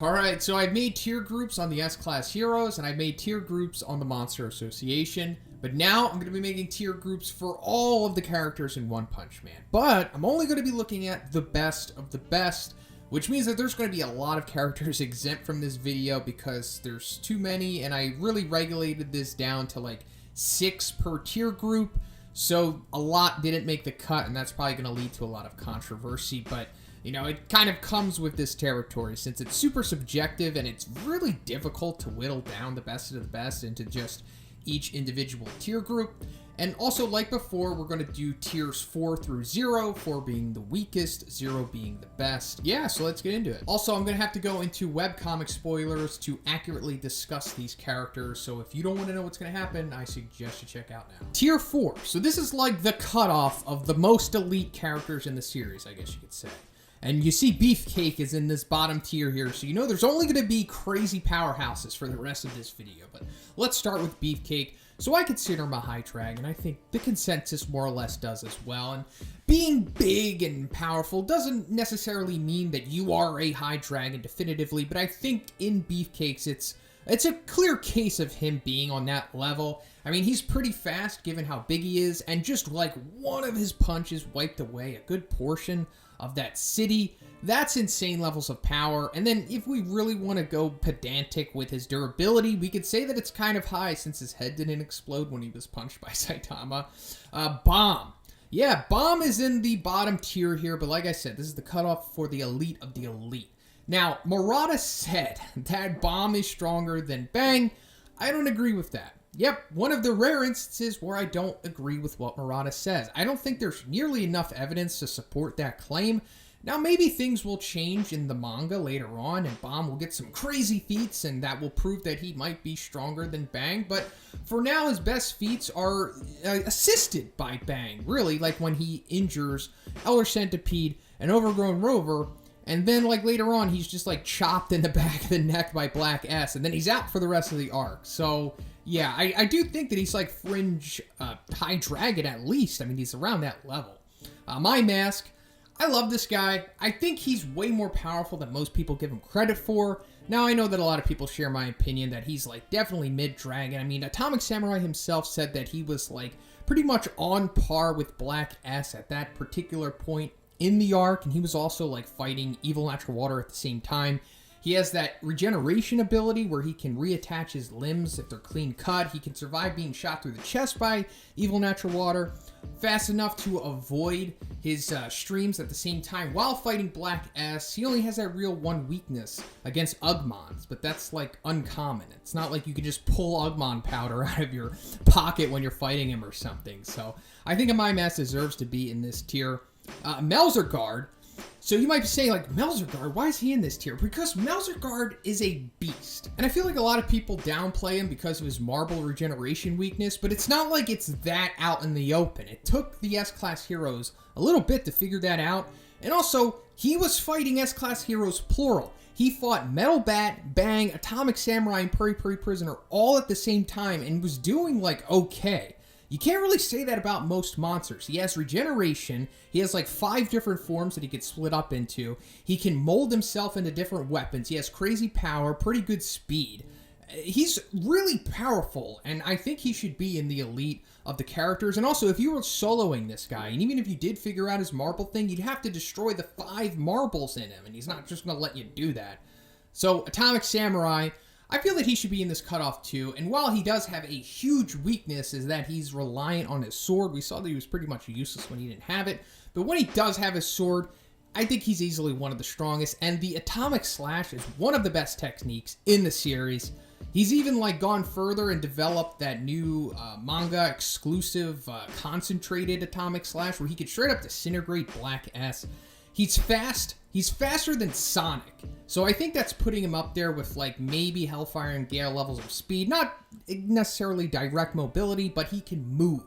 Alright, so I've made tier groups on the S-Class heroes, and I've made tier groups on the Monster Association, but now I'm going to be making tier groups for all of the characters in One Punch Man. But I'm only going to be looking at the best of the best, which means that there's going to be a lot of characters exempt from this video because there's too many, and I really regulated this down to like 6 per tier group, so a lot didn't make the cut, and that's probably going to lead to a lot of controversy, but you know, it kind of comes with this territory since it's super subjective and it's really difficult to whittle down the best of the best into just each individual tier group. And also, like before, we're going to do tiers 4 through 0, 4 being the weakest, 0 being the best. Yeah, so let's get into it. Also, I'm going to have to go into webcomic spoilers to accurately discuss these characters, so if you don't want to know what's going to happen, I suggest you check out now. Tier 4. So this is like the cutoff of the most elite characters in the series, I guess you could say. And you see Beefcake is in this bottom tier here, so you know there's only going to be crazy powerhouses for the rest of this video. But let's start with Beefcake. So I consider him a high dragon. I think the consensus more or less does as well. And being big and powerful doesn't necessarily mean that you are a high dragon definitively, but I think in Beefcake's it's a clear case of him being on that level. I mean, he's pretty fast given how big he is, and just like one of his punches wiped away a good portion of that city. That's insane levels of power. And then if we really want to go pedantic with his durability, we could say that it's kind of high since his head didn't explode when he was punched by Saitama. Bomb. Yeah, Bomb is in the bottom tier here, but like I said, this is the cutoff for the elite of the elite. Now, Murata said that Bomb is stronger than Bang. I don't agree with that. Yep, one of the rare instances where I don't agree with what Murata says. I don't think there's nearly enough evidence to support that claim. Now, maybe things will change in the manga later on, and Bomb will get some crazy feats, and that will prove that he might be stronger than Bang. But for now, his best feats are assisted by Bang, really, like when he injures Elder Centipede and Overgrown Rover. And then, like, later on, he's just, like, chopped in the back of the neck by Black S, and then he's out for the rest of the arc. So, yeah, I do think that he's, like, fringe high dragon at least. I mean, he's around that level. My Mask, I love this guy. I think he's way more powerful than most people give him credit for. Now, I know that a lot of people share my opinion that he's, like, definitely mid-dragon. I mean, Atomic Samurai himself said that he was, like, pretty much on par with Black S at that particular point in the arc, and he was also like fighting Evil Natural Water at the same time. He has that regeneration ability where he can reattach his limbs if they're clean cut. He can survive being shot through the chest by Evil Natural Water fast enough to avoid his streams at the same time while fighting Black S. He only has that real one weakness against Ugmons, but that's like uncommon. It's not like you can just pull Ugmon powder out of your pocket when you're fighting him or something. So I think My Mask deserves to be in this tier. Melzerguard. So you might be saying, like, Melzerguard, why is he in this tier? Because Melzerguard is a beast. And I feel like a lot of people downplay him because of his marble regeneration weakness, but it's not like it's that out in the open. It took the S-Class heroes a little bit to figure that out. And also, he was fighting S-Class heroes plural. He fought Metal Bat, Bang, Atomic Samurai, and Puri Puri Prisoner all at the same time and was doing, like, okay. You can't really say that about most monsters. He has regeneration. He has like 5 different forms that he could split up into. He can mold himself into different weapons. He has crazy power, pretty good speed. He's really powerful, and I think he should be in the elite of the characters. And also, if you were soloing this guy, and even if you did figure out his marble thing, you'd have to destroy the 5 marbles in him, and he's not just going to let you do that. So, Atomic Samurai, I feel that he should be in this cutoff too, and while he does have a huge weakness is that he's reliant on his sword. We saw that he was pretty much useless when he didn't have it, but when he does have his sword, I think he's easily one of the strongest, and the Atomic Slash is one of the best techniques in the series. He's even like gone further and developed that new manga exclusive concentrated Atomic Slash where he could straight up disintegrate Black S. He's fast. He's faster than Sonic. So I think that's putting him up there with like maybe Hellfire and Gale levels of speed. Not necessarily direct mobility, but he can move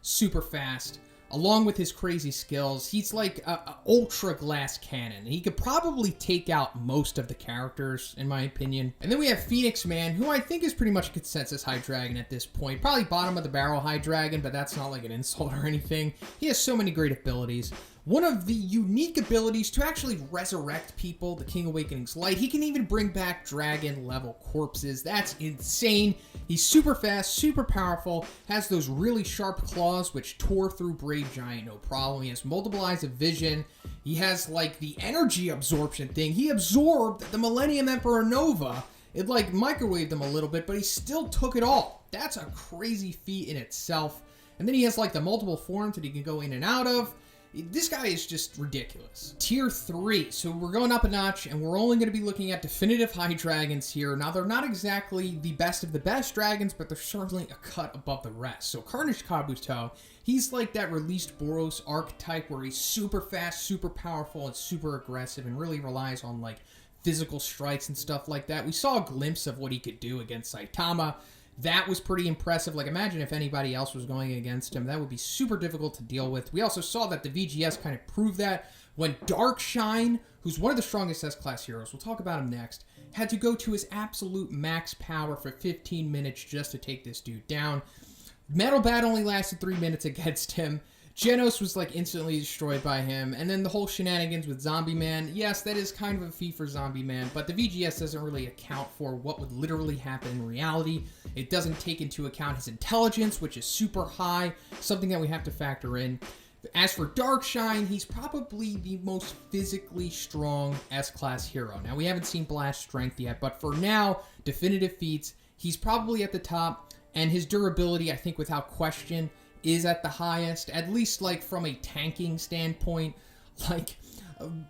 super fast. Along with his crazy skills, he's like a ultra glass cannon. He could probably take out most of the characters, in my opinion. And then we have Phoenix Man, who I think is pretty much a consensus high dragon at this point. Probably bottom of the barrel high dragon, but that's not like an insult or anything. He has so many great abilities. one of the unique abilities to actually resurrect people, the King Awakening's Light. He can even bring back dragon-level corpses. That's insane. He's super fast, super powerful, has those really sharp claws which tore through Brave Giant no problem. He has multiple eyes of vision. He has, like, the energy absorption thing. He absorbed the Millennium Emperor Nova. It, like, microwaved him a little bit, but he still took it all. That's a crazy feat in itself. And then he has, like, the multiple forms that he can go in and out of. This guy is just ridiculous. Tier 3. So we're going up a notch, and we're only going to be looking at definitive high dragons here. Now, they're not exactly the best of the best dragons, but they're certainly a cut above the rest. So Carnage Kabuto, he's like that released Boros archetype where he's super fast, super powerful, and super aggressive, and really relies on, like, physical strikes and stuff like that. We saw a glimpse of what he could do against Saitama. That was pretty impressive. Like, imagine if anybody else was going against him. That would be super difficult to deal with. We also saw that the VGS kind of proved that when Darkshine, who's one of the strongest S-Class heroes, we'll talk about him next, had to go to his absolute max power for 15 minutes just to take this dude down. Metal Bat only lasted 3 minutes against him. Genos was, like, instantly destroyed by him. And then the whole shenanigans with Zombie Man. Yes, that is kind of a feat for Zombie Man, but the VGS doesn't really account for what would literally happen in reality. It doesn't take into account his intelligence, which is super high, something that we have to factor in. As for Darkshine, he's probably the most physically strong S-Class hero. Now, we haven't seen Blast Strength yet, but for now, definitive feats, he's probably at the top, and his durability, I think without question, is at the highest, at least like from a tanking standpoint. Like,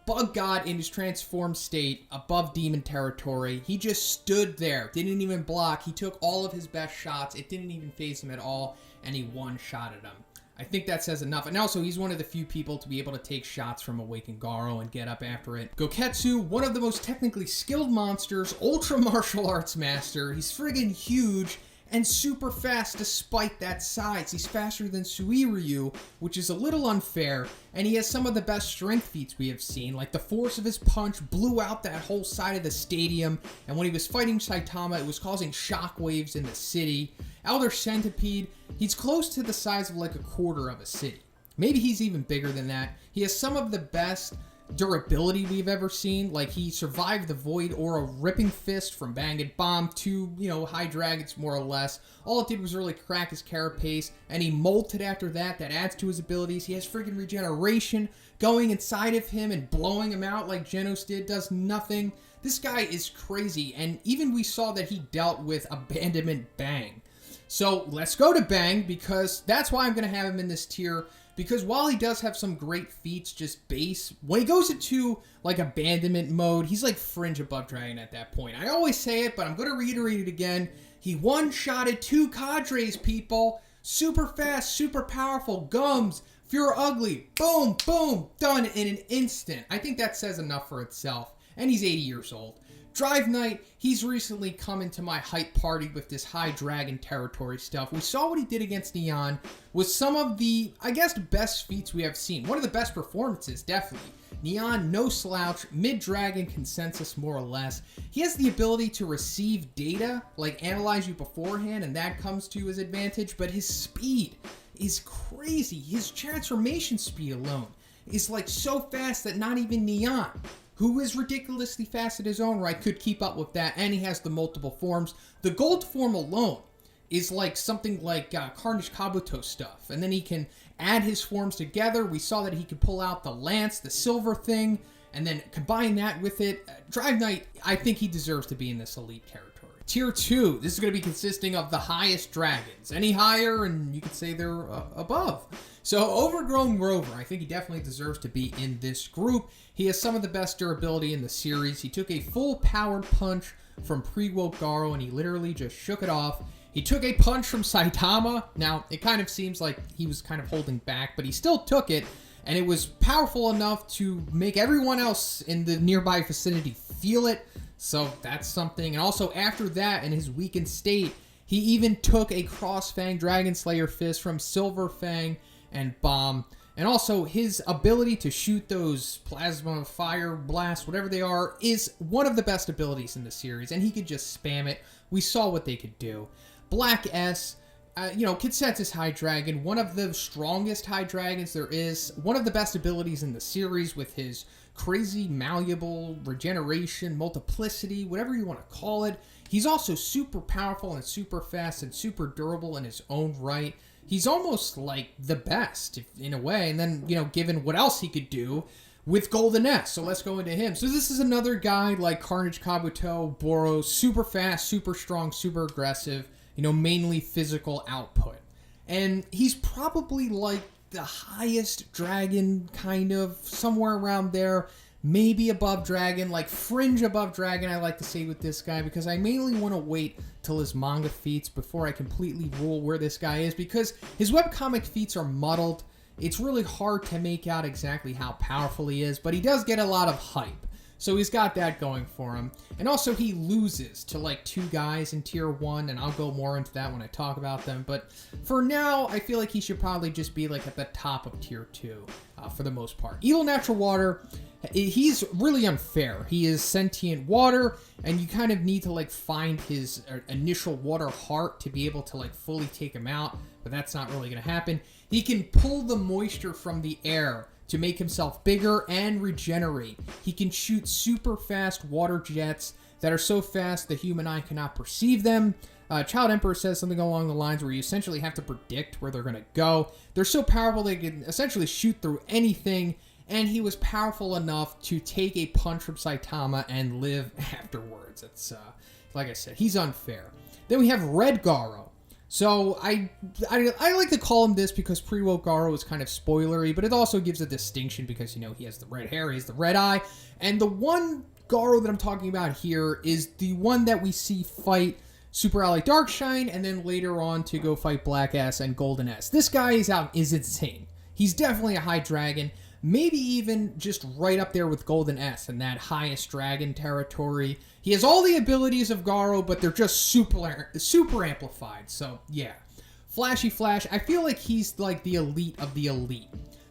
Bug God in his transformed state above demon territory, he just stood there, didn't even block. He took all of his best shots, it didn't even faze him at all, and he one-shotted him. I think that says enough. And also, he's one of the few people to be able to take shots from Awakened Garo and get up after it. Goketsu, one of the most technically skilled monsters, ultra martial arts master. He's friggin' huge and super fast despite that size. He's faster than Suiryu, which is a little unfair, and he has some of the best strength feats we have seen. Like, the force of his punch blew out that whole side of the stadium, and when he was fighting Saitama, it was causing shockwaves in the city. Elder Centipede, he's close to the size of like a quarter of a city. Maybe he's even bigger than that. He has some of the best durability we've ever seen. Like, he survived the Void Aura Ripping Fist from Banged Bomb to, you know, High Dragons, more or less. All it did was really crack his carapace, and he molted after that. That adds to his abilities. He has freaking regeneration going inside of him and blowing him out like Genos did. Does nothing. This guy is crazy, and even we saw that he dealt with Abandonment Bang. So let's go to Bang, because that's why I'm going to have him in this tier. Because while he does have some great feats, just base, when he goes into, like, abandonment mode, he's like fringe above Dragon at that point. I always say it, but I'm going to reiterate it again. He one-shotted 2 cadres, people. Super fast, super powerful. Gums, Fear Ugly, boom, boom, done in an instant. I think that says enough for itself. And he's 80 years old. Drive Knight, he's recently come into my hype party with this high dragon territory stuff. We saw what he did against Neon with some of the, I guess, best feats we have seen. One of the best performances, definitely. Neon, no slouch, mid-dragon consensus, more or less. He has the ability to receive data, like analyze you beforehand, and that comes to his advantage, but his speed is crazy. His transformation speed alone is like so fast that not even Neon, who is ridiculously fast in his own right, could keep up with that, and he has the multiple forms. The gold form alone is like something like Carnage Kabuto stuff, and then he can add his forms together. We saw that he could pull out the lance, the silver thing, and then combine that with it. Drive Knight, I think he deserves to be in this elite territory. Tier 2, this is going to be consisting of the highest dragons. Any higher, and you could say they're above. So Overgrown Rover, I think he definitely deserves to be in this group. He has some of the best durability in the series. He took a full powered punch from Pre-Woke Garo, and he literally just shook it off. He took a punch from Saitama. Now, it kind of seems like he was kind of holding back, but he still took it, and it was powerful enough to make everyone else in the nearby vicinity feel it. So that's something. And also, after that, in his weakened state, he even took a Cross-Fang Dragon Slayer Fist from Silver Fang and Bomb. And also, his ability to shoot those plasma, fire, blast, whatever they are, is one of the best abilities in the series, and he could just spam it. We saw what they could do. Black S, Consensus High Dragon, one of the strongest High Dragons there is, one of the best abilities in the series with his crazy malleable regeneration, multiplicity, whatever you want to call it. He's also super powerful and super fast and super durable in his own right. He's almost like the best in a way. And then, given what else he could do with Golden S. So let's go into him. So this is another guy like Carnage Kabuto, Boros, super fast, super strong, super aggressive, mainly physical output. And he's probably like the highest dragon, kind of, somewhere around there. Maybe above dragon, like fringe above dragon, I like to say with this guy, because I mainly want to wait till his manga feats before I completely rule where this guy is, because his webcomic feats are muddled. It's really hard to make out exactly how powerful he is, but he does get a lot of hype. So he's got that going for him. And also he loses to like 2 guys in tier 1, and I'll go more into that when I talk about them. But for now, I feel like he should probably just be like at the top of tier 2 for the most part. Evil Natural Water, he's really unfair. He is sentient water, and you kind of need to like find his initial water heart to be able to like fully take him out, but that's not really going to happen. He can pull the moisture from the air to make himself bigger and regenerate. He can shoot super fast water jets that are so fast the human eye cannot perceive them. Child Emperor says something along the lines where you essentially have to predict where they're going to go. They're so powerful they can essentially shoot through anything, and he was powerful enough to take a punch from Saitama and live afterwards. It's like I said, he's unfair. Then we have Red Garo. So I like to call him this because pre-woke Garo is kind of spoilery, but it also gives a distinction because, he has the red hair, he has the red eye, and the one Garo that I'm talking about here is the one that we see fight Super Ally Darkshine, and then later on to go fight Black S and Golden S. This guy is insane. He's definitely a high dragon, maybe even just right up there with Golden S in that highest dragon territory. He has all the abilities of Garo, but they're just super amplified. So, yeah. Flashy Flash, I feel like he's like the elite of the elite.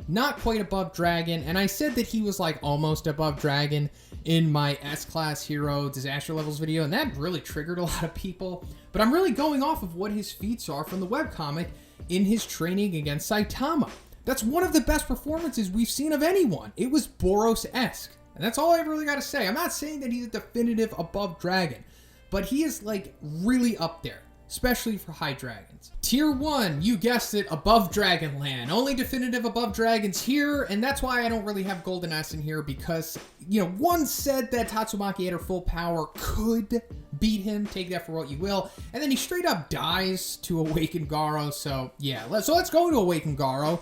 Not quite above Dragon, and I said that he was like almost above Dragon in my S-Class Hero Disaster Levels video, and that really triggered a lot of people. But I'm really going off of what his feats are from the webcomic in his training against Saitama. That's one of the best performances we've seen of anyone. It was Boros-esque. And that's all I really got to say. I'm not saying that he's a definitive above dragon, but he is like really up there, especially for high dragons. Tier 1, you guessed it, above Dragonland. Only definitive above dragons here, and that's why I don't really have Golden S in here because, one said that Tatsumaki at her full power could beat him, take that for what you will, and then he straight up dies to Awaken Garo, so yeah. Let's go to Awaken Garo.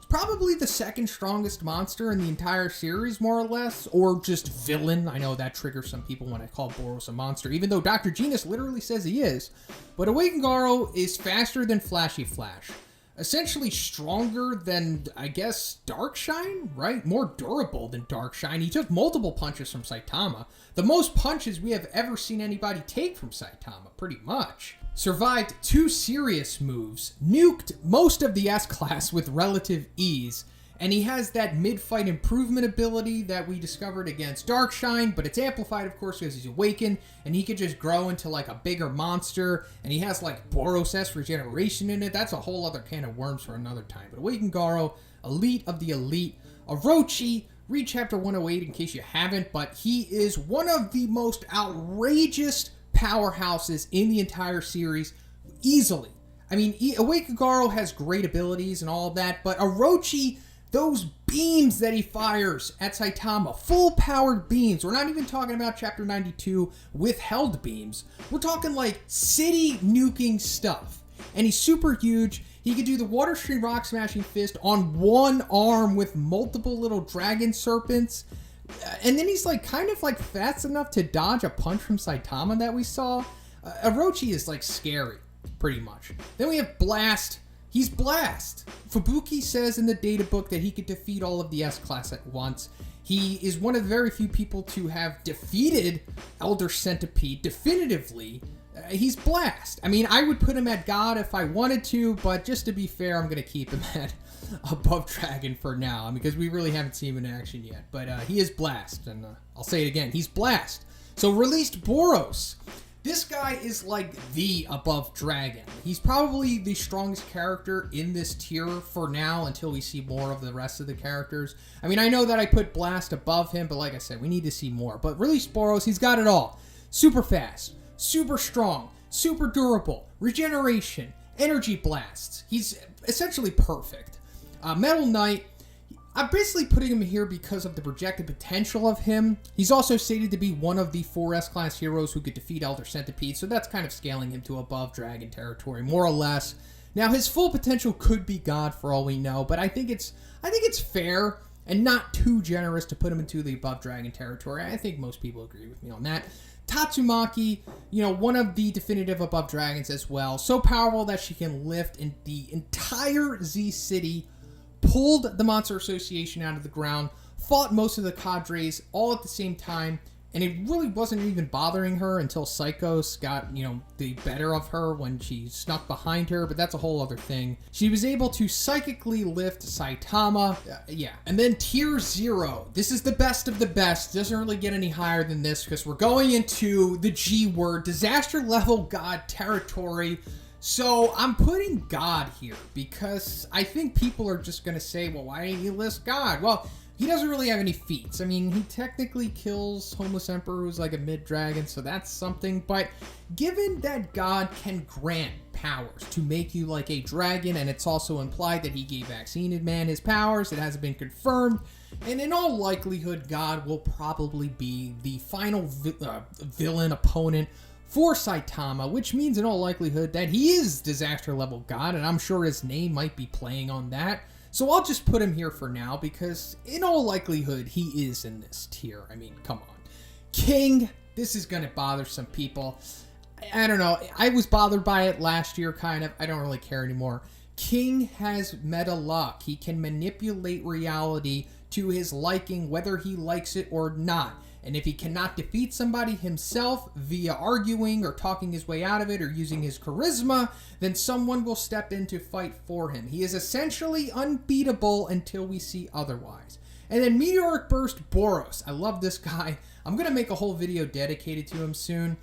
Probably the second strongest monster in the entire series, more or less, or just villain. I know that triggers some people when I call Boros a monster, even though Dr. Genus literally says he is. But Awaken Garo is faster than Flashy Flash. Essentially stronger than, I guess, Darkshine, right? More durable than Darkshine. He took multiple punches from Saitama. The most punches we have ever seen anybody take from Saitama, pretty much. Survived 2 serious moves, nuked most of the S-Class with relative ease, and he has that mid-fight improvement ability that we discovered against Darkshine, but it's amplified, of course, because he's awakened, and he could just grow into, like, a bigger monster, and he has, like, Boros-esque regeneration in it. That's a whole other can of worms for another time. But Awaken Garo, elite of the elite. Orochi, read Chapter 108 in case you haven't, but he is one of the most outrageous powerhouses in the entire series, easily. I mean, Awaken Garo has great abilities and all of that, but Orochi, those beams that he fires at Saitama, full-powered beams. We're not even talking about Chapter 92 withheld beams. We're talking like city nuking stuff. And he's super huge. He could do the Water Stream Rock Smashing Fist on one arm with multiple little dragon serpents. And then he's like kind of like fast enough to dodge a punch from Saitama that we saw. Orochi is like scary, pretty much. Then we have Blast. He's Blast. Fubuki says in the data book that he could defeat all of the S-Class at once. He is one of the very few people to have defeated Elder Centipede definitively. He's Blast. I mean, I would put him at God if I wanted to, but just to be fair, I'm going to keep him at above Dragon for now, because we really haven't seen him in action yet. But he is Blast, and I'll say it again, he's Blast. So released Boros. This guy is like the above dragon. He's probably the strongest character in this tier for now until we see more of the rest of the characters. I mean, I know that I put Blast above him, but like I said, we need to see more. But really, Sporos, he's got it all. Super fast, super strong, super durable, regeneration, energy blasts. He's essentially perfect. Metal Knight, I'm basically putting him here because of the projected potential of him. He's also stated to be one of the 4 S-Class heroes who could defeat Elder Centipede, so that's kind of scaling him to above Dragon territory, more or less. Now, his full potential could be God for all we know, but I think it's fair and not too generous to put him into the above Dragon territory. I think most people agree with me on that. Tatsumaki, one of the definitive above dragons as well. So powerful that she can lift in the entire Z City, pulled the Monster Association out of the ground, fought most of the cadres all at the same time, and it really wasn't even bothering her until Psychos got, the better of her when she snuck behind her, but that's a whole other thing. She was able to psychically lift Saitama, And then Tier 0. This is the best of the best. Doesn't really get any higher than this because we're going into the G word, disaster level God territory. So I'm putting God here because I think people are just going to say, well, why didn't you list God? Well, he doesn't really have any feats. I mean, he technically kills Homeless Emperor, who's like a mid-dragon, so that's something. But given that God can grant powers to make you like a dragon, and it's also implied that he gave Vaccinated Man his powers, it hasn't been confirmed, and in all likelihood, God will probably be the final villain opponent for Saitama, which means in all likelihood that he is disaster level God, and I'm sure his name might be playing on that. So I'll just put him here for now because in all likelihood he is in this tier. I mean, come on. King, this is going to bother some people. I don't know. I was bothered by it last year, kind of. I don't really care anymore. King has meta luck. He can manipulate reality to his liking, whether he likes it or not. And if he cannot defeat somebody himself via arguing or talking his way out of it or using his charisma, then someone will step in to fight for him. He is essentially unbeatable until we see otherwise. And then Meteoric Burst Boros. I love this guy. I'm going to make a whole video dedicated to him soon.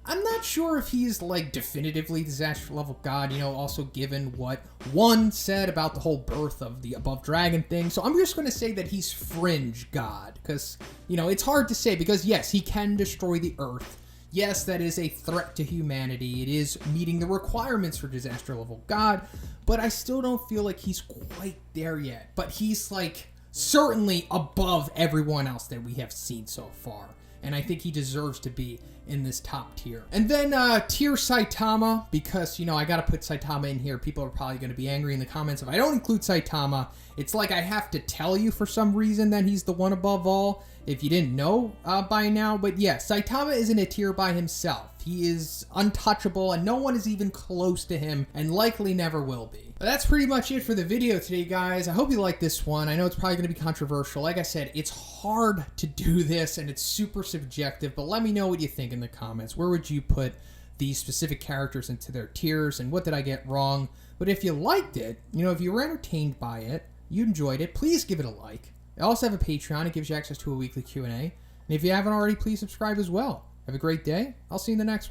I'm not sure if he's like definitively disaster level God, also given what one said about the whole birth of the above dragon thing. So I'm just going to say that he's fringe God because, it's hard to say because yes, he can destroy the earth. Yes, that is a threat to humanity. It is meeting the requirements for disaster level God, but I still don't feel like he's quite there yet. But he's like certainly above everyone else that we have seen so far. And I think he deserves to be in this top tier. And then tier Saitama, because, I gotta put Saitama in here. People are probably gonna be angry in the comments if I don't include Saitama. It's like I have to tell you for some reason that he's the one above all, if you didn't know by now. But yeah, Saitama is in a tier by himself. He is untouchable, and no one is even close to him, and likely never will be. But that's pretty much it for the video today, guys. I hope you like this one. I know it's probably going to be controversial. Like I said, it's hard to do this, and it's super subjective, but let me know what you think in the comments. Where would you put these specific characters into their tiers, and what did I get wrong? But if you liked it, if you were entertained by it, you enjoyed it, please give it a like. I also have a Patreon. It gives you access to a weekly Q&A. And if you haven't already, please subscribe as well. Have a great day. I'll see you in the next one.